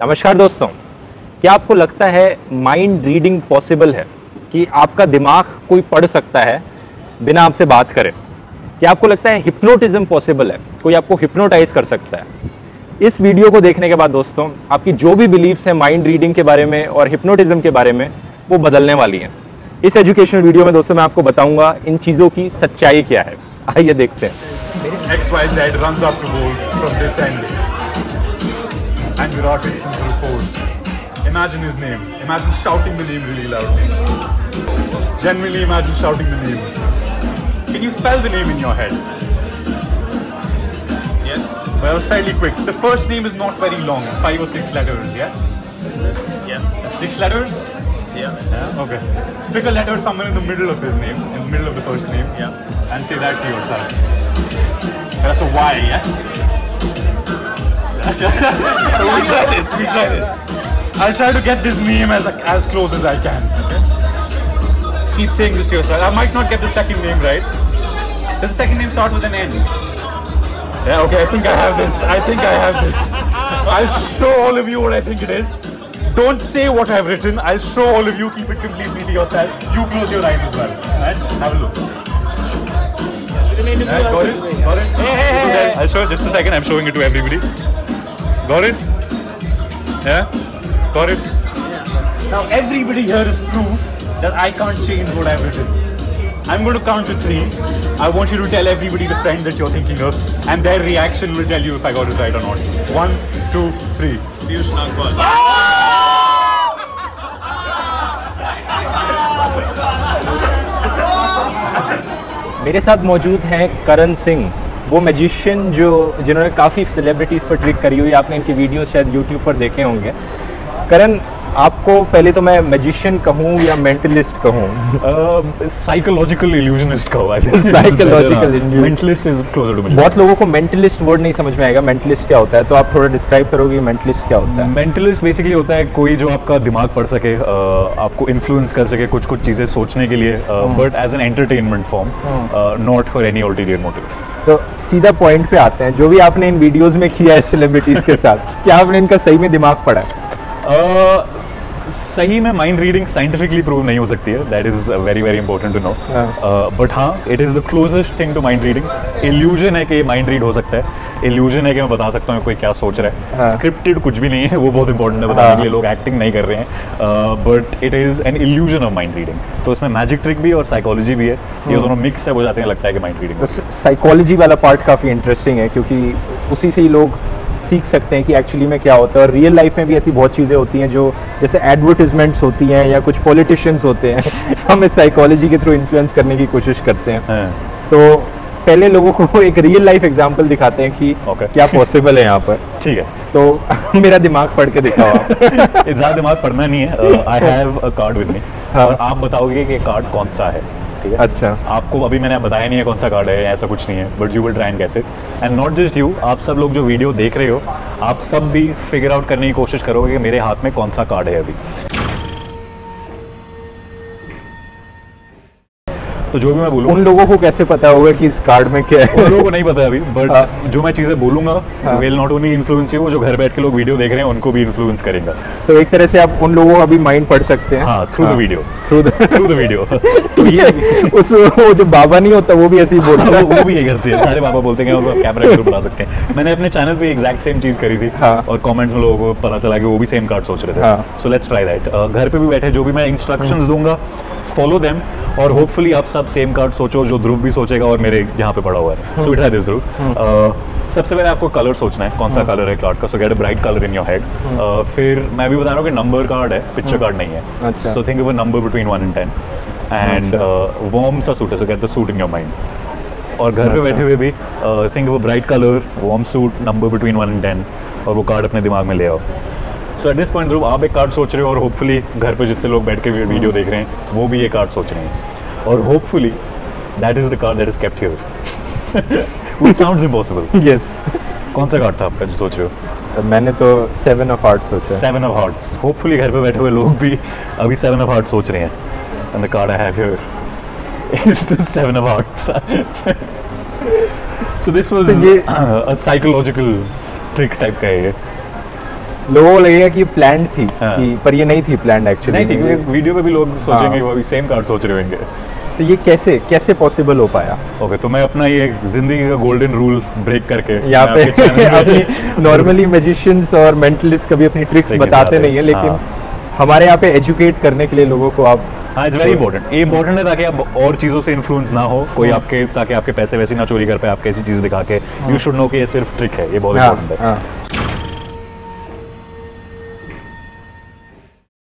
नमस्कार दोस्तों, क्या आपको लगता है माइंड रीडिंग पॉसिबल है कि आपका दिमाग कोई पढ़ सकता है बिना आपसे बात करे? क्या आपको लगता है हिप्नोटिज्म पॉसिबल है, कोई आपको हिप्नोटाइज कर सकता है? इस वीडियो को देखने के बाद दोस्तों आपकी जो भी बिलीव्स है माइंड रीडिंग के बारे में और हिप्नोटिज्म के बारे में वो बदलने वाली हैं। इस एजुकेशनल वीडियो में दोस्तों मैं आपको बताऊंगा इन चीज़ों की सच्चाई क्या है। आइए देखते हैं। XYZ runs up to goal from this end and Virat takes him through fourth. Imagine his name. Imagine shouting the name really loudly. Genuinely imagine shouting the name. Can you spell the name in your head? Yes. But I was fairly quick. The first name is not very long. 5 or 6 letters, yes? Yeah. 6 letters? Yeah. Okay. Pick a letter somewhere in the middle of his name, in the middle of the first name. Yeah. And say that to yourself. That's a Y, yes? We try this. I'll try to get this name as close as I can. Okay? Keep saying this to yourself. I might not get the second name right. Does the second name start with an N? Yeah, okay, I think I have this. I'll show all of you what I think it is. Don't say what I've written. I'll show all of you. Keep it completely to yourself. You close your eyes as well. Alright? Have a look. Right, got it? Hey. I'll show it just a second. I'm showing it to everybody. Got it? Yeah? Got it? Yeah. Now everybody here is proof that I can't change what I've written. I'm going to count to 3. I want you to tell everybody the friend that you're thinking of, and their reaction will tell you if I got it right or not. 1, 2, 3. Piyush Nagpal. मेरे साथ मौजूद हैं करण सिंह, वो magician जिन्होंने काफ़ी celebrities पर trick करी हुई। आपने इनकी वीडियोस शायद यूट्यूब पर देखे होंगे। करण, आपको पहले तो मैं मैजिशियन कहूँ या मेंटलिस्ट कहूँ? साइकोलॉजिकल इल्यूजनिस्ट कहूँ। Psychological mentalist is closer to me. बहुत लोगों को मेंटलिस्ट वर्ड नहीं समझ में आएगा। मेंटलिस्ट क्या होता है, तो आप थोड़ा डिस्क्राइब करोगे मेंटलिस्ट क्या होता है? मेंटलिस्ट बेसिकली होता है कोई जो आपका दिमाग पढ़ सके, आपको इन्फ्लुएंस कर सके कुछ चीज़ें सोचने के लिए, but as an entertainment form, not for any ulterior motive. तो सीधा पॉइंट पे आते हैं। जो भी आपने इन वीडियोस में किया है सेलिब्रिटीज के साथ, क्या आपने इनका सही में दिमाग पढ़ा है? सही में माइंड रीडिंग साइंटिफिकली प्रूव नहीं हो सकती है। That is very very important to know. But हाँ, it is the closest thing to mind reading. Illusion है कि माइंड रीड हो सकता है। इल्यूजन है कि मैं बता सकता हूँ कोई क्या सोच रहा है। स्क्रिप्टेड कुछ भी नहीं है, वो बहुत इंपॉर्टेंट है बताने के लिए। लोग एक्टिंग नहीं कर रहे हैं, but it is an illusion of mind reading. तो इसमें मैजिक ट्रिक भी और साइकोलॉजी भी है। ये दोनों मिक्स हो जाते हैं, लगता है कि माइंड रीडिंग। तो साइकोलॉजी वाला पार्ट काफ़ी इंटरेस्टिंग है, क्योंकि उसी से ही लोग सीख सकते हैं कि एक्चुअली में क्या होता है। और रियल लाइफ में भी ऐसी बहुत चीज़ें होती हैं जो जैसे एडवर्टिजमेंट्स होती हैं या कुछ पॉलिटिशियंस होते हैं हमें साइकोलॉजी के थ्रू इन्फ्लुएंस करने की कोशिश करते हैं। तो पहले लोगों को एक रियल लाइफ एग्जांपल दिखाते हैं कि क्या पॉसिबल है यहाँ पर। ठीक है, तो मेरा दिमाग पढ़ के दिखाओ आप। ज़्यादा दिमाग पढ़ना नहीं है। I have a card with me, और आप बताओगे कि कार्ड कौन सा है। अच्छा, आपको अभी मैंने बताया नहीं है कौन सा कार्ड है, ऐसा कुछ नहीं है, but you will try and guess it. And not just you, आप सब लोग जो वीडियो देख रहे हो, आप सब भी फिगर आउट करने की कोशिश करोगे कि मेरे हाथ में कौन सा कार्ड है अभी। तो जो भी मैं बोलूँ, उन लोगों को कैसे पता होगा कि इस कार्ड में क्या है? उन लोगों को नहीं पता अभी, बट जो मैं चीज़ें बोलूँगा will not only influence you, जो घर बैठ के लोग वीडियो देख रहे हैं उनको भी इन्फ्लुएंस करेंगे। तो एक तरह से आप उन लोगों का भी माइंड पढ़ सकते हैं। हाँ, through the video. Through the video. तो ये वो जो बाबा नहीं होता वो भी ऐसे ही बोलता है। वो भी ये करते हैं, सारे बाबा बोलते हैं और कैमरा के थ्रू बता सकते हैं। मैंने अपने चैनल पे एग्जैक्ट सेम चीज़ करी थी, और कमेंट्स में लोगों को पता चला कि वो भी सेम कार्ड सोच रहे थे। So let's try that. घर पे भी बैठे जो भी मैं इंस्ट्रक्शंस दूंगा, फॉलो देम, और होपफुली आप सब सेम कार्ड सोचो जो ध्रुव भी सोचेगा और मेरे यहाँ पे पड़ा हुआ है। सो वी ट्राई दिस ध्रुव। सबसे पहले आपको कलर सोचना है, कौन सा कलर है कार्ड का। सो get a bright colour in your head. फिर मैं भी बता रहा हूँ कि नंबर कार्ड है, पिक्चर कार्ड नहीं है। So think of a number between 1 and 10 and warm सा सूट है। सो get the suit in your mind. और घर पे बैठे हुए भी think of a bright colour, warm suit, number between 1 and 10, और वो कार्ड अपने दिमाग में ले आओ। सो एट दिस पॉइंट ध्रुव, आप एक कार्ड सोच रहे हो, और होपफुली घर पे जितने लोग बैठ के वीडियो देख रहे हैं वो भी ये कार्ड सोच रहे हैं, और hopefully that is the card that is kept here. Which sounds impossible. Yes. कौन सा कार्ड था आपका जो सोच रहे हो? मैंने तो 7 of Hearts सोचा। 7 of Hearts। होपफुली घर पे बैठे हुए लोग भी अभी 7 of Hearts सोच रहे हैं। And the card I have here is the 7 of Hearts। So this was a psychological trick type का है ये। लोगों को लगेगा कि प्लान थी हाँ। कि, पर ये नहीं थी प्लान एक्चुअली। नहीं थी, क्योंकि वीडियो पे भी लोग सोचेंगे हाँ। वो अभी सेम कार्ड सोच रहे होंगे। तो ये कैसे पॉसिबल हो पाया? ओके, तो मैं अपना ये जिंदगी का गोल्डन रूल ब्रेक करके यहाँ मैं आपके पे channel अभी नॉर्मली मैजिशियंस और मेंटलिस्ट कभी अपनी ट्रिक्स Trick के बताते साथ नहीं है, है, लेकिन हाँ। हमारे यहाँ पे एजुकेट करने के लिए लोगों को आप हाँ, इट्स वेरी इंपॉर्टेंट। ये इंपॉर्टेंट है ताकि आप और चीज़ों से इन्फ्लुएंस ना हो कोई आपके, ताकि आपके पैसे वैसे ना चोरी कर पाए आपके ऐसी चीज़ दिखा के। यू शुड नो कि ये सिर्फ ट्रिक है, ये बहुत इंपॉर्टेंट है।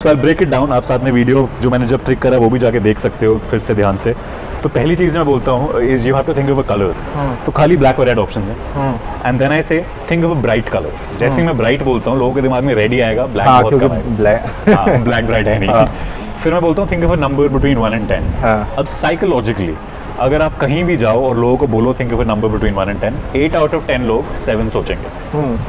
सर ब्रेक इट डाउन, आप साथ में वीडियो जो मैंने जब ट्रिक करा वो भी जाके देख सकते हो फिर से ध्यान से। तो पहली चीज़ मैं बोलता हूँ is you have to think of a colour. तो खाली ब्लैक और रेड ऑप्शन है, and then I say think of a bright colour. जैसे ही मैं ब्राइट बोलता हूँ लोगों के दिमाग में रेड ही आएगा, ब्लैक हाँ, बहुत कम क्योंकि आएगा। ब्लैक ब्राइट है नहीं। फिर मैं बोलता हूँ think of a number between 1 and 10। हाँ। अब साइकोलॉजिकली अगर आप कहीं भी जाओ और लोगों को बोलो think of a number between 1 and 10, 8 out of 10 लोग 7 सोचेंगे।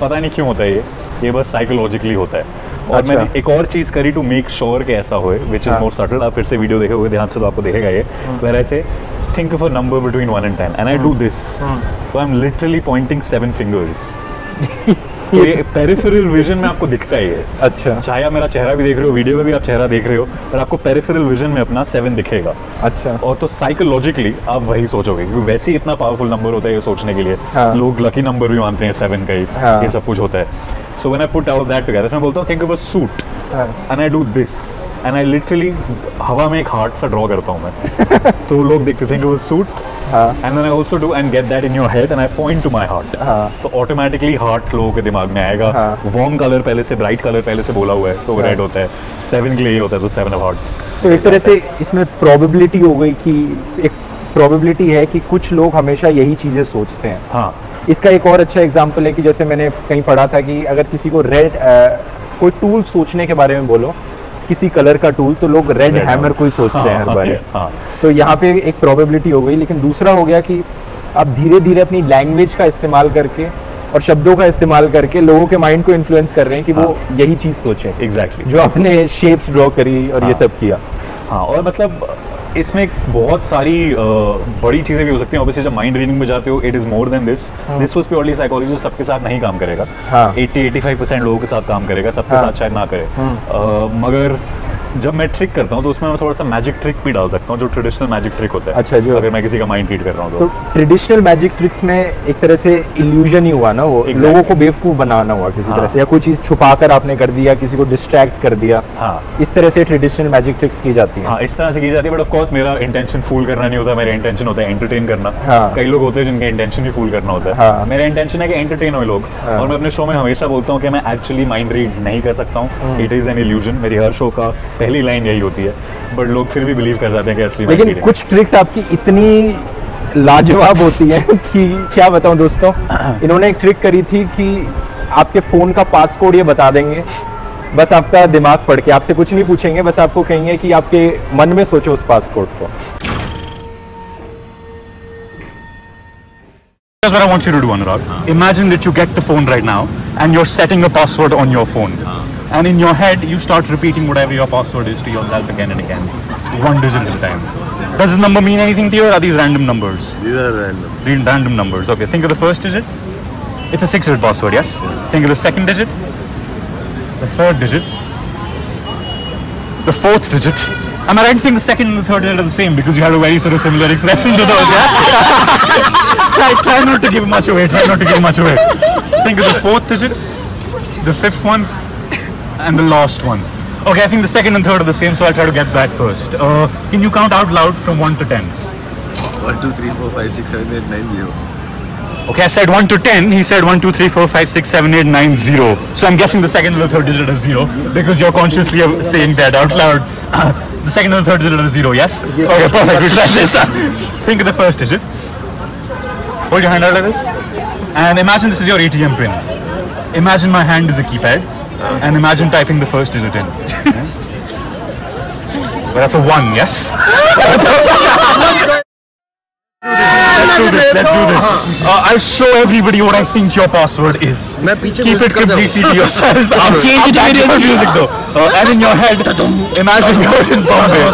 पता नहीं क्यों होता है ये बस साइकोलॉजिकली होता है। और अच्छा। मैंने एक और चीज करी टू मेक श्योर कि ऐसा होए, विच इज मोर सटल। आप फिर से वीडियो देखोगे ध्यान से तो आपको दिखेगा ये, where I say think of a number between 1 and 10 and I do this, तो I am literally pointing 7 fingers. तो ये पेरिफेरल विजन में आपको दिखता है ये। अच्छा चाहे आप मेरा चेहरा भी देख रहे हो, वीडियो में भी आप चेहरा देख रहे हो, पर आपको पेरिफेरल विजन में अपना 7 दिखेगा। अच्छा। और तो साइकोलॉजिकली आप वही सोचोगे, क्योंकि वैसे ही इतना पावरफुल नंबर होता है ये सोचने के लिए। हाँ। लोग लकी नंबर भी मानते हैं 7 का ही। हाँ। ये सब कुछ होता है। So when I put all that together, मैं बोलता हूँ think of a suit and I do this and I literally हवा में एक हार्ट सा ड्रॉ करता हूँ मैं। तो लोग देखते think of a suit and then I also do and get that in your head and I point to my heart. तो ऑटोमेटिकली हार्ट लोगों के दिमाग में आएगा। वार्म कलर पहले से, ब्राइट कलर पहले से बोला हुआ है तो रेड होता है। 7 के लिए ये होता है, तो 7 ऑफ हार्ट्स। तो एक तरह से इसमें प्रोबेबिलिटी हो गई कि एक प्रोबेबिलिटी है कि कुछ लोग हमेशा यही चीज़ें सोचते हैं। हाँ, इसका एक और अच्छा एग्जांपल है कि जैसे मैंने कहीं पढ़ा था कि अगर किसी को रेड कोई टूल सोचने के बारे में बोलो, किसी कलर का टूल, तो लोग रेड हैमर को ही सोचते हैं हर बार। हाँ। तो यहाँ पे एक प्रोबेबिलिटी हो गई। लेकिन दूसरा हो गया कि आप धीरे धीरे अपनी लैंग्वेज का इस्तेमाल करके और शब्दों का इस्तेमाल करके लोगों के माइंड को इन्फ्लुएंस कर रहे हैं कि वो यही चीज़ सोचें। एग्जैक्टली। जो आपने शेप्स ड्रॉ करी और ये सब किया। हाँ, और मतलब इसमें बहुत सारी बड़ी चीज़ें भी हो सकती हैं। ऑब्वियसली जब माइंड रीडिंग में जाते हो, it is more than this. This was purely psychology, जो सबके साथ नहीं काम करेगा। हाँ। 80-85% लोगों के साथ काम करेगा, सबके साथ शायद ना करे। मगर जब मैं ट्रिक करता हूँ तो उसमें मैं थोड़ा सा मैजिक ट्रिक भी डाल सकता हूँ, जो ट्रेडिशनल मैजिक ट्रिक होता है। अच्छा, जो अगर मैं किसी का माइंड रीड कर रहा हूँ तो ट्रेडिशनल मैजिक ट्रिक्स में एक तरह से इल्यूजन ही हुआ ना, वो लोगों को बेवकूफ बनाना हुआ किसी तरह से, या कोई चीज छुपाकर आपने कर दिया, किसी को डिस्ट्रैक्ट कर दिया। हाँ। इस तरह से ट्रेडिशनल मैजिक ट्रिक्स की जाती हैं। हाँ, इस तरह से की जाती है। बट ऑफ कोर्स मेरा इंटेंशन फूल करना नहीं होता, मेरा इंटेंशन होता है एंटरटेन करना। हाँ। कई लोग होते हैं जिनका इंटेंशन भी फूल करना होता है। हाँ। मेरा इंटेंशन है कि एंटरटेन हो लोग। और मैं अपने शो में हमेशा बोलता हूँ कि मैं एक्चुअली माइंड रीड्स नहीं कर सकता हूँ, इट इज एन इल्यूजन। मेरी हर शो का पहली लाइन यही होती है, बट लोग फिर भी बिलीव कर जाते हैं कि असली mind लेकिन reading कुछ ट्रिक्स आपकी इतनी लाजवाब होती है कि क्या बताऊं दोस्तों। इन्होंने एक ट्रिक करी थी कि आपके फोन का पासकोड ये बता देंगे, बस आपका दिमाग पढ़ के, आपसे कुछ नहीं पूछेंगे, बस आपको कहेंगे कि आपके मन में सोचो उस पासकोड को। That's what I want you to do, Anurag. Imagine that you get the phone right now and you're setting a password on your phone. And in your head, you start repeating whatever your password is to yourself again and again. One digit at a time. Does this number mean anything to you, or are these random numbers? These are random. Random numbers. Okay, think of the first digit. It's a 6-digit password, yes? Think of the second digit. The third digit. The fourth digit. Am I right in saying the second and the third digit are the same because you had a very sort of similar expression to those, yeah? try not to give much away, try not to give much away. Think of the fourth digit, the fifth one, and the last one. Okay, I think the second and third are the same, so I'll try to get that first. Can you count out loud from 1 to 10? 1, 2, 3, 4, 5, 6, 7, 8, 9, 0. Okay, I said 1 to 10. He said 1, 2, 3, 4, 5, 6, 7, 8, 9, 0. So I'm guessing the second and the third digit are 0 because you're consciously saying that out loud. The second and the third digit are 0, yes? Okay, perfect. We try this. Think of the first digit. Hold your hand out like this. And imagine this is your ATM pin. Imagine my hand is a keypad. And imagine typing the first digit in. But that's a 1, yes? Let's do this. I'll show everybody what I think your password is. Keep it completely to yourself. I'll change it to the music though. And in your head, imagine you're in Bombay.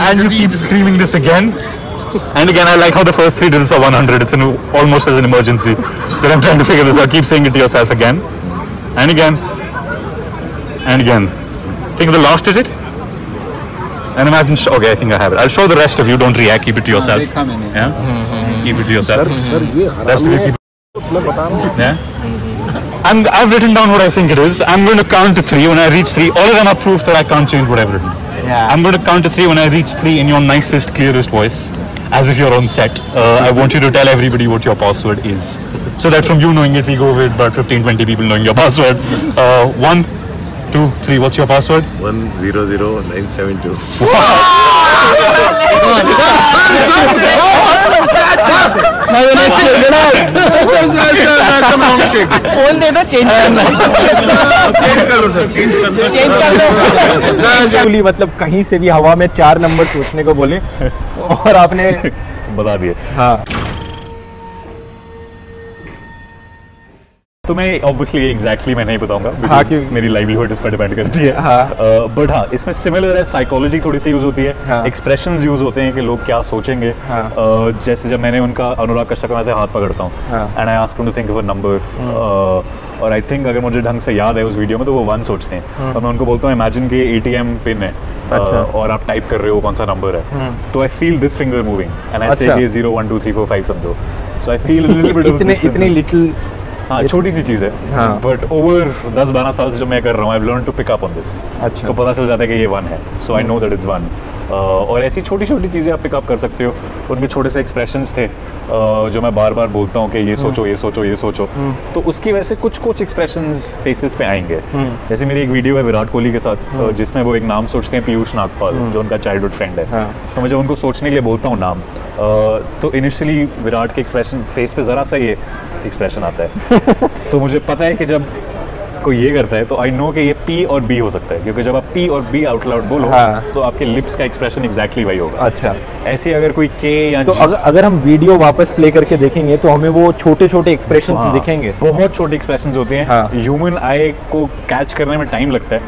And you keep screaming this again. And again, I like how the first 3 digits are 100. It's almost as an emergency that I'm trying to figure this out. Keep saying it to yourself again. And again. And again. Think of the last digit. And imagine. Okay, I think I have it. I'll show the rest of you. Don't react. Keep it to yourself. Yeah. Keep it to yourself. Rest of you keep. Yeah. And I've written down what I think it is. I'm going to count to 3. When I reach 3, all of them are proof that I can't change what I've written. Yeah. I'm going to count to 3. When I reach 3 in your nicest, clearest voice, as if you're on set, I want you to tell everybody what your password is. So that from you knowing it, we go with about 15-20 people knowing your password. 1, 2, 3. What's your password? 100972. Phone दे दो, change करना है। मतलब कहीं से भी हवा में 4 number सोचने को बोले और आपने बता दिए। हाँ। तो मैं ऑब्वियसली एग्जैक्टली मैं नहीं बताऊंगा, हाँ, मेरी लाइवलीहुड इस पर डिपेंड करती है। बट हाँ, इसमें सिमिलर है, साइकोलॉजी थोड़ी सी यूज होती है, एक्सप्रेशंस यूज होते हैं कि लोग क्या सोचेंगे। जैसे जब मैंने उनका अनुराग कश्यप का से हाथ पकड़ता हूँ and I ask him to think of a number, और आई थिंक अगर मुझे ढंग से याद है उस वीडियो में तो वो 1 सोचते हैं, और मैं उनको बोलता हूँ इमेजिन के ATM पिन है और आप टाइप कर रहे हो कौन सा नंबर है, तो I feel this finger moving and I say 0 1 2 3 4 5 समझो। So I feel little bit of इतनी लिटिल, हाँ, छोटी सी चीज़ है, बट ओवर 10-12 साल से जो मैं कर रहा हूँ, I have learn to pick up on this. अच्छा। तो पता चल जाता है कि ये 1 है, सो आई नो दैट इट्स 1। और ऐसी छोटी छोटी चीज़ें आप पिक अप कर सकते हो। उनके छोटे से एक्सप्रेशंस थे जो मैं बार बार बोलता हूँ कि ये सोचो ये सोचो ये सोचो, तो उसकी वजह से कुछ एक्सप्रेशंस फेसेस पे आएंगे। जैसे मेरी एक वीडियो है विराट कोहली के साथ जिसमें वो एक नाम सोचते हैं, पीयूष नागपाल, जो उनका चाइल्डहुड फ्रेंड है। तो मैं जब उनको सोचने के लिए बोलता हूँ नाम, तो इनिशियली विराट के एक्सप्रेशन फेस पे ज़रा सा ये एक्सप्रेशन आता है तो मुझे पता है कि जब कोई ये करता है तो आई नो कि ये P और B हो सकता है, क्योंकि जब आप P और B आउट लाउड बोलो तो आपके लिप्स का एक्सप्रेशन एग्जैक्टली वही होगा। अच्छा। ऐसे अगर कोई K या तो अगर हम वीडियो वापस प्ले करके देखेंगे तो हमें वो छोटे छोटे एक्सप्रेशंस दिखेंगे। बहुत छोटे एक्सप्रेशंस होते हैं। ह्यूमन आई को कैच करने में टाइम लगता है,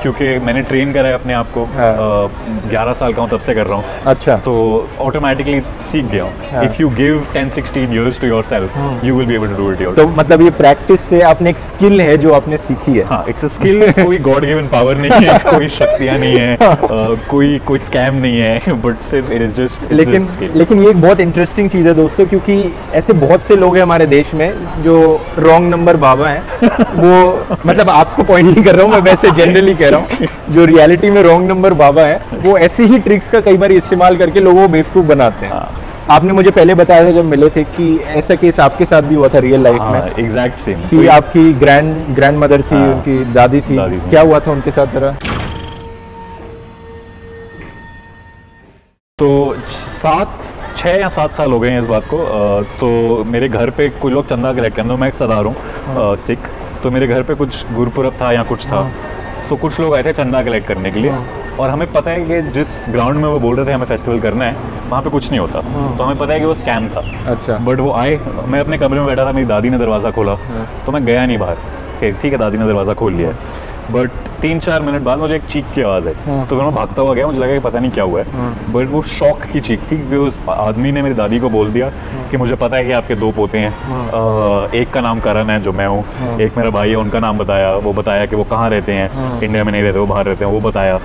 क्योंकि मैंने ट्रेन करा है अपने आप को, 11 साल का हूँ तब से कर रहा हूँ। अच्छा। तो ऑटोमेटिकली सीख गया हूँ। If you give 10-16 years to yourself you will be able to do it yourself. तो मतलब ये प्रैक्टिस से आपने एक स्किल है जो आपने सीखी है। हाँ, इट्स अ स्किल। कोई गॉड गिवन पावर नहीं है, कोई शक्तियाँ नहीं है, कोई स्कैम नहीं है, बट सिर्फ इट इज जस्ट। लेकिन ये एक बहुत इंटरेस्टिंग चीज़ है दोस्तों, क्योंकि ऐसे बहुत से लोग हैं हमारे देश में जो रॉन्ग नंबर बाबा हैं। वो मतलब आपको पॉइंट नहीं कर रहा हूँ मैं, वैसे जनरली कह रहा हूँ, जो रियलिटी में रॉन्ग नंबर बाबा हैं वो ऐसे ही ट्रिक्स का कई बार इस्तेमाल करके लोगों को बेवकूफ़ बनाते हैं। आपने मुझे पहले बताया था जब मिले थे कि ऐसा केस आपके साथ भी हुआ था रियल लाइफ में। Exact same. कि आपकी ग्रैंड मदर थी, उनकी दादी थी, क्या हुआ था उनके साथ जरा? तो 6 या 7 साल हो गए हैं इस बात को। तो मेरे घर पे कुछ लोग चंदा कलेक्ट करने, मैं एक सरदार हूँ सिख, तो मेरे घर पे कुछ गुरपुरब था या कुछ था, तो कुछ लोग आए थे चंदा कलेक्ट करने के लिए, और हमें पता है कि जिस ग्राउंड में वो बोल रहे थे हमें फेस्टिवल करना है वहाँ पे कुछ नहीं होता, तो हमें पता है कि वो स्कैम था। अच्छा। बट वो आए, मैं अपने कमरे में बैठा था, मेरी दादी ने दरवाज़ा खोला, तो मैं गया नहीं बाहर कि ठीक है दादी ने दरवाज़ा खोल लिया है। बट 3-4 मिनट बाद मुझे एक चीख की आवाज़ आई, तो फिर मैं भागता हुआ गया, मुझे लगा कि पता नहीं क्या हुआ है, बट वो शॉक की चीख थी, क्योंकि उस आदमी ने मेरी दादी को बोल दिया कि मुझे पता है कि आपके 2 पोते हैं, एक का नाम करण है जो मैं हूँ, एक मेरा भाई है, उनका नाम बताया, वो बताया कि वो कहाँ रहते हैं, इंडिया में नहीं रहते, वो बाहर रहते हैं, वो बताया,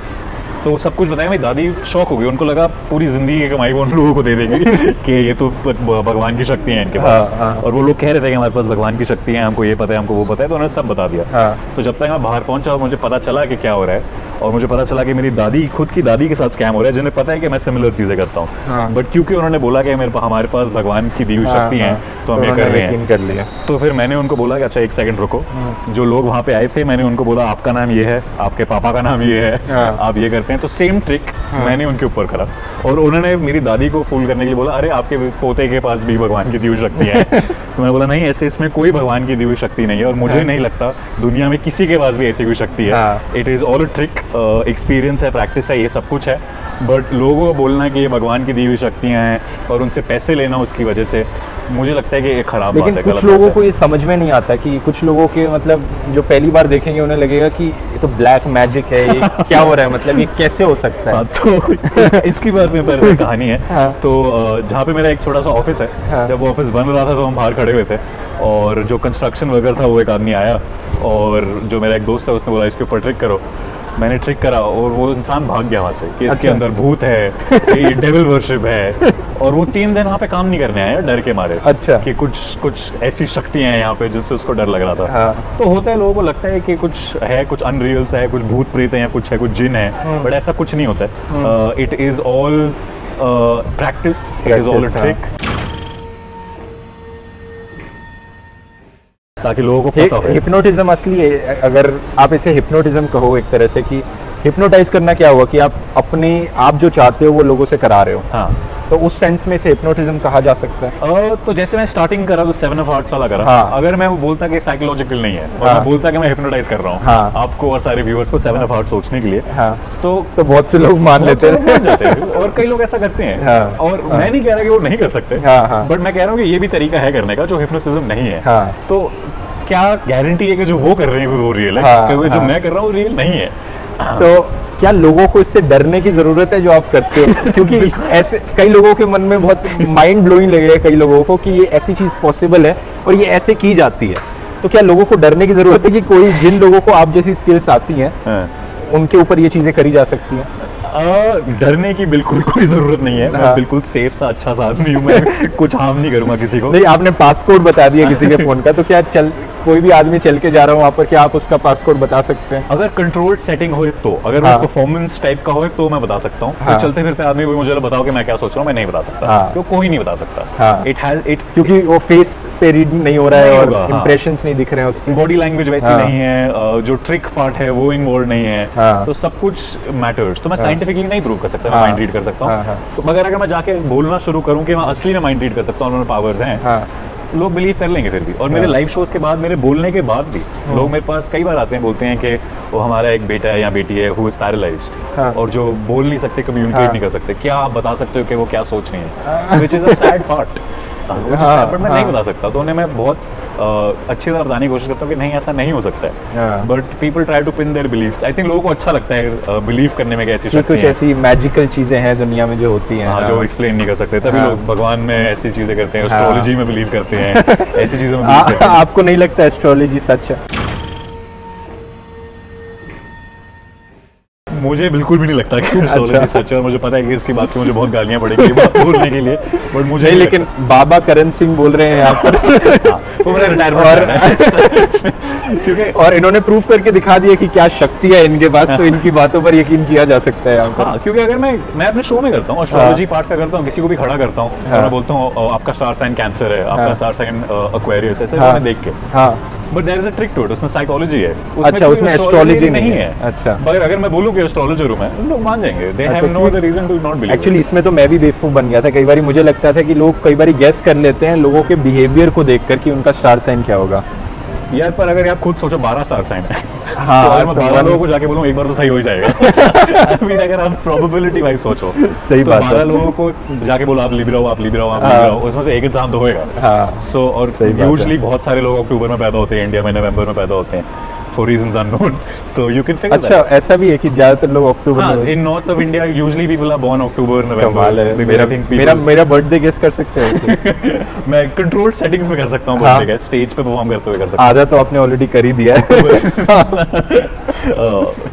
तो सब कुछ बताया। मेरी दादी शॉक हो गई, उनको लगा पूरी जिंदगी की कमाई वो उन लोगों को दे देंगे कि ये तो भगवान की शक्ति है इनके पास। और वो लोग कह रहे थे कि हमारे पास भगवान की शक्ति है, हमको ये पता है, हमको वो पता है, तो उन्होंने सब बता दिया। तो जब तक मैं बाहर पहुंचा मुझे पता चला कि क्या हो रहा है, और मुझे पता चला कि मेरी दादी, खुद की दादी के साथ स्कैम हो रहा है, जिन्हें पता है कि मैं सिमिलर चीज़ें करता हूँ, बट क्योंकि उन्होंने बोला कि हमारे पास भगवान की दी हुई शक्ति है तो हम ये कर रहे हैं। तो फिर मैंने उनको बोला कि अच्छा 1 सेकंड रुको। जो लोग वहाँ पे आए थे मैंने उनको बोला आपका नाम ये है, आपके पापा का नाम ये है, आप ये करते हैं, तो सेम ट्रिक मैंने उनके ऊपर करा, और उन्होंने मेरी दादी को फूल करने के लिए बोला अरे आपके पोते के पास भी भगवान की दी हुई शक्ति है। तो मैंने बोला नहीं, ऐसे इसमें कोई भगवान की दी हुई शक्ति नहीं है, और मुझे नहीं लगता दुनिया में किसी के पास भी ऐसी कोई शक्ति है। It is all a trick, experience है, प्रैक्टिस है, ये सब कुछ है, बट लोगों को बोलना कि ये भगवान की दी हुई शक्तियाँ हैं और उनसे पैसे लेना उसकी वजह से, मुझे लगता है कि ये खराब बात लेकिन है, कुछ गलत लोगों बात को ये समझ में नहीं आता कि कुछ लोगों के मतलब जो पहली बार देखेंगे उन्हें लगेगा कि ये तो ब्लैक मैजिक है, ये क्या हो रहा है, मतलब ये कैसे हो सकता है। है। तो इसकी बात में पहले कहानी है। हाँ। तो जहाँ पे मेरा एक छोटा सा ऑफिस है, हाँ। जब वो ऑफिस बन रहा था तो हम बाहर खड़े हुए थे और जो कंस्ट्रक्शन वर्कर था वो एक आदमी आया और जो मेरा एक दोस्त है उसने बोला इसके ऊपर ट्रिक करो। मैंने ट्रिक करा और वो इंसान भाग गया वहाँ से कि इसके अच्छा। अंदर भूत है, ये डेविल वर्शिप है। और वो 3 दिन वहाँ पे काम नहीं करने आया डर के मारे। अच्छा। कि कुछ ऐसी शक्तियाँ हैं यहाँ पे जिससे उसको डर लग रहा था। हाँ। तो होता है, लोगों को लगता है कि कुछ है, कुछ अनरियल सा है, कुछ भूत प्रेत है या कुछ है, कुछ जिन है, बट ऐसा कुछ नहीं होता है। It is all practice, it is all a trick, ताकि लोगों को पता हो। हिप्नोटिज्म असली है, अगर आप इसे हिप्नोटिज्म कहो एक तरह से, कि हिप्नोटाइज करना क्या हुआ कि आप जो चाहते हो वो लोगों से करा रहे हो। हाँ। तो उस सेंस में इसे हिप्नोटिज्म कहा जा सकता है। तो जैसे मैं स्टार्टिंग करा तो 7 of Hearts वाला करा। हाँ। अगर मैं वो बोलता कि साइकोलॉजिकल नहीं है और हाँ। मैं बोलता कि मैं हिप्नोटाइज कर रहा हूँ हाँ। आपको और सारे व्यूअर्स को 7 of Hearts सोचने के लिए, हाँ। तो बहुत से लोग मान बहुत लेते से लोग मान हैं। जाते हैं और कई लोग ऐसा करते हैं। हाँ। और मैं नहीं कह रहा कि वो नहीं कर सकते, हाँ, हाँ। बट मैं कह रहा हूँ कि ये भी तरीका है करने का जो हिप्नोसिज्म नहीं है। हाँ। तो क्या गारंटी है कि जो वो कर रहे हैं वो रियल है, हाँ, क्योंकि जो हाँ। मैं कर रहा हूँ रियल नहीं है। तो क्या लोगों को इससे डरने की जरूरत है जो आप करते हो? क्योंकि ऐसे कई लोगों के मन में बहुत माइंड ब्लोइंग लगेगा कई लोगों को कि ये ऐसी चीज पॉसिबल है और ये ऐसे की जाती है। तो क्या लोगों को डरने की जरूरत है कि कोई जिन लोगों को आप जैसी स्किल्स आती हैं उनके ऊपर ये चीजें करी जा सकती हैं? डरने की बिल्कुल कोई जरूरत नहीं है। मैं हाँ। बिल्कुल बिल्कुल सेफ सा अच्छा सा आदमी हूँ, मैं कुछ हार्म नहीं करूंगा किसी को। नहीं, आपने पासकोड बता दिया किसी के फोन का, तो क्या कोई भी आदमी चल के जा रहा हो वहाँ पर, क्या आप उसका पासकोड बता सकते हैं? अगर कंट्रोल्ड सेटिंग हो तो, अगर हाँ। वो परफॉर्मेंस टाइप का हो तो मैं बता सकता हूँ। हाँ। तो चलते फिरते आदमी को मुझे बताओ कि मैं क्या सोच रहा हूँ, मैं नहीं बता सकता। हाँ। तो कोई नहीं बता सकता। हाँ। इट क्योंकि वो फेस पे रीड नहीं हो रहा है नहीं और होगा, हाँ। इंप्रेशंस नहीं दिख रहे हैं उसके। बॉडी लैंग्वेज वैसी हाँ। नहीं है, जो ट्रिक पार्ट है वो इन्वॉल्व नहीं है। हाँ। तो सब कुछ मैटर्स। तो मैं साइंटिफिकली नहीं प्रूव कर सकता मैं हाँ। माइंड रीड कर सकता हाँ, हूँ। हाँ। तो मगर अगर मैं जाके बोलना शुरू करूँ कि मैं असली में माइंड रीड कर सकता हूँ, उन्होंने पावर्स हैं, हाँ। लोग बिलीव कर लेंगे फिर भी। और मेरे लाइव शोज के बाद, मेरे बोलने के बाद भी लोग मेरे पास कई बार आते हैं, बोलते हैं कि वो हमारा एक बेटा है या बेटी है हु इज पैरालाइज्ड हाँ। और जो बोल नहीं सकते, कम्युनिकेट हाँ। नहीं कर सकते। क्या आप बता सकते हो कि वो क्या सोच रही है? Which is a sad part, but मैं नहीं बता सकता। तो उन्हें मैं बहुत अच्छी तरह बताने की कोशिश करता हूँ कि नहीं, ऐसा नहीं हो सकता है। But people try to pin their beliefs. I think लोगों को अच्छा लगता है बिलीव करने में कि ऐसी शक्ति कुछ है। ऐसी मैजिकल चीजें हैं दुनिया में जो होती हैं। हाँ, जो एक्सप्लेन नहीं कर सकते। तभी हाँ। लोग भगवान में ऐसी चीजें करते हैं, हाँ। एस्ट्रोलॉजी में बिलीव करते हैं, ऐसी चीजों में बिलीव करते हैं। आपको नहीं लगता एस्ट्रोलॉजी सच है? मुझे बिल्कुल भी नहीं लगता कि एस्ट्रोलॉजी सच है। और मुझे पता है कि इसकी बात की मुझे बहुत गालियां पड़ेंगी ये बात बोलने के लिए, बट मुझे नहीं, लेकिन बाबा करण सिंह बोल रहे हैं यहाँ पर। हाँ, वो मेरा रिटायरमेंट क्योंकि और इन्होंने प्रूफ करके दिखा दिया कि क्या शक्ति है इनके पास, तो इनकी बातों पर यकीन किया जा सकता है यहाँ पर। हाँ, क्योंकि अगर मैं अपने शो में करता हूँ, एस्ट्रोलॉजी पार्ट का करता हूँ, किसी को भी खड़ा करता हूँ और मैं बोलता हूँ आपका स्टार साइन कैंसर है, आपका स्टार साइन एक्वेरियस, ऐसे मैंने देख के। हाँ। But there is a trick to it, उसमें साइकोलॉजी है, अच्छा, कोई उसमें एस्ट्रोलॉजी नहीं है। अच्छा। मगर अगर मैं बोलूँ कि एस्ट्रोलॉजर हूँ मैं, लोग मान जाएंगे। They have no other reason to not believe. Actually इसमें तो मैं भी बेवकूफ बन गया था। कई बार मुझे लगता था कि लोग कई बार गेस कर लेते हैं लोगों के बिहेवियर को देखकर कि उनका स्टार साइन क्या होगा। यार, पर अगर आप खुद सोचो 12 स्टार साइन है, हाँ, तो अगर मैं 12 लोगों को जाके बोलूँ एक बार तो सही हो ही जाएगा। I mean, अगर आप प्रोबेबिलिटी वाइज सोचो, सही तो बात है। 12 लोगों को जाके बोलो आप लिब्रा हो, आप लिब्रा हो, आप लिब्रा हो, उसमें से एक इंसान तो होएगा। हाँ। सो और सही बात यूजुअली बहुत सारे लोग अक्टूबर में पैदा होते हैं, इंडिया में नवंबर में पैदा होते हैं, फॉर रीजंस अननोन। तो यू कैन फिगर अच्छा, ऐसा भी है कि ज्यादातर लोग अक्टूबर हाँ, में। In north of India usually people are born October कमाल है। नवंबर। मेरा बर्थडे गेस कर सकते हैं? मैं कंट्रोल्ड सेटिंग्स में कर सकता हूँ हाँ। बर्थडे का, स्टेज पे परफॉर्म करते हुए कर सकता हूँ। आधा तो आपने ऑलरेडी कर ही दिया है।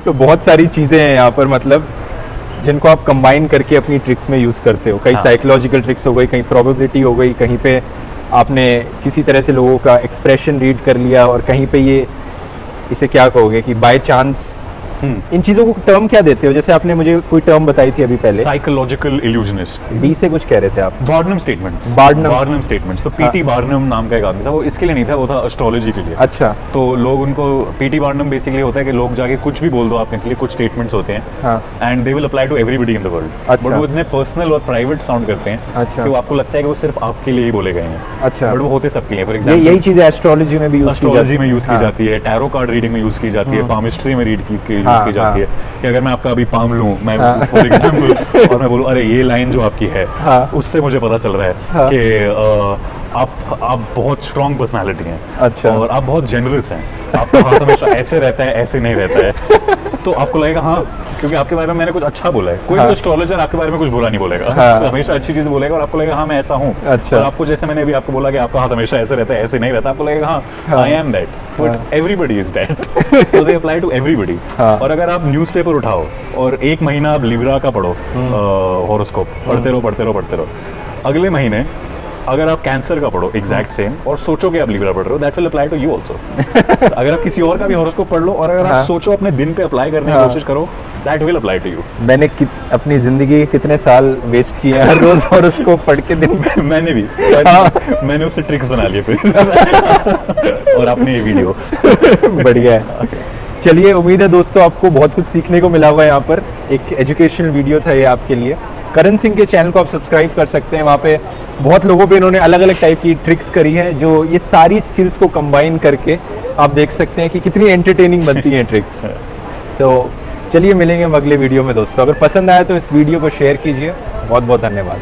तो बहुत सारी चीजें हैं यहाँ पर, मतलब जिनको आप कंबाइन करके अपनी ट्रिक्स में यूज करते हो। कहीं हाँ। साइकोलॉजिकल ट्रिक्स हो गई, कहीं प्रोबेबिलिटी हो गई, कहीं पे आपने किसी तरह से लोगों का एक्सप्रेशन रीड कर लिया, और कहीं पे ये इसे क्या कहोगे कि बाय चांस। इन चीजों को टर्म क्या देते हो? जैसे आपने मुझे कोई टर्म बताई थी अभी पहले, साइकोलॉजिकल इल्यूजनिस्ट। बी से कुछ कह रहे थे आप? Barnum statements. Barnum Barnum statements. तो पीटी बार्नम नाम का एक आदमी था, वो इसके लिए नहीं था, वो था एस्ट्रोलॉजी के लिए। अच्छा। तो लोग उनको, पीटी बार्नम बेसिकली होता है कि लोग जाके कुछ भी बोल दो आपके लिए, कुछ स्टेटमेंट्स होते हैं हाँ। And they will apply to everybody in the world. अच्छा। बट वो इतने पर्सनल और प्राइवेट साउंड करते हैं अच्छा। कि वो आपको लगता है कि वो सिर्फ आपके लिए ही बोले गए हैं। अच्छा। बट वो होते सबके लिए। फॉर यही एग्जांपल चीजें एस्ट्रोलॉजी में भी यूज की जाती एस्ट्रोलॉजी में यूज की हाँ। जाती है, टैरो कार्ड रीडिंग में यूज की जाती है, पामिस्ट्री में यूज हाँ, की जाती है। कि अगर मैं आपका अभी पाम लूं, मैं हाँ। फॉर एग्जांपल, और मैं बोलूं अरे ये लाइन जो आपकी है हाँ। उससे मुझे पता चल रहा है हाँ। कि आप बहुत स्ट्रॉन्ग पर्सनालिटी हैं। अच्छा। और आप बहुत जेनरस हैं, आपका हाथ हमेशा ऐसे रहता है, ऐसे नहीं रहता है। तो आपको लगेगा हाँ, क्योंकि आपके बारे में मैंने कुछ अच्छा बोला है। कोई भी एस्ट्रोलॉजर आपके बारे में कुछ बुरा नहीं बोलेगा, हमेशा अच्छी चीज बोलेगा और आपको लगेगा हाँ मैं ऐसा हूँ। अच्छा। और आपको जैसे मैंने अभी आपको बोला कि आपका हाथ हमेशा ऐसे रहता है, ऐसे नहीं रहता, आपको लगेगा हाँ I am that, but everybody is that, so they apply to everybody. और अगर आप न्यूज़पेपर उठाओ और एक महीना आप लिब्रा का पढ़ो, हॉरोस्कोप पढ़ते रहो, अगले महीने अगर आप कैंसर का पढ़ो एग्जैक्ट सेम और सोचो कि आप लिब्रा पढ़ रहे हो, that will apply to you also. अगर आप किसी और का भी हॉरोस्कोप पढ़ लो और अगर आप सोचो अपने दिन पे अप्लाई करने की कोशिश करो, that will apply to you. मैंने अपनी जिंदगी के कितने साल वेस्ट किए हैं रोज हॉरोस्कोप पढ़ के दिन में। मैंने भी मैंने उससे ट्रिक्स बना लिए फिर और अपनी ये वीडियो बढ़िया है। चलिए, उम्मीद है दोस्तों आपको बहुत कुछ सीखने को मिला हुआ है। यहाँ पर एक एजुकेशनल वीडियो था ये आपके लिए। करण सिंह के चैनल को आप सब्सक्राइब कर सकते हैं, वहाँ पे बहुत लोगों पे इन्होंने अलग अलग टाइप की ट्रिक्स करी हैं, जो ये सारी स्किल्स को कंबाइन करके आप देख सकते हैं कि कितनी एंटरटेनिंग बनती हैं ट्रिक्स। तो चलिए मिलेंगे हम अगले वीडियो में दोस्तों। अगर पसंद आया तो इस वीडियो को शेयर कीजिए। बहुत बहुत धन्यवाद।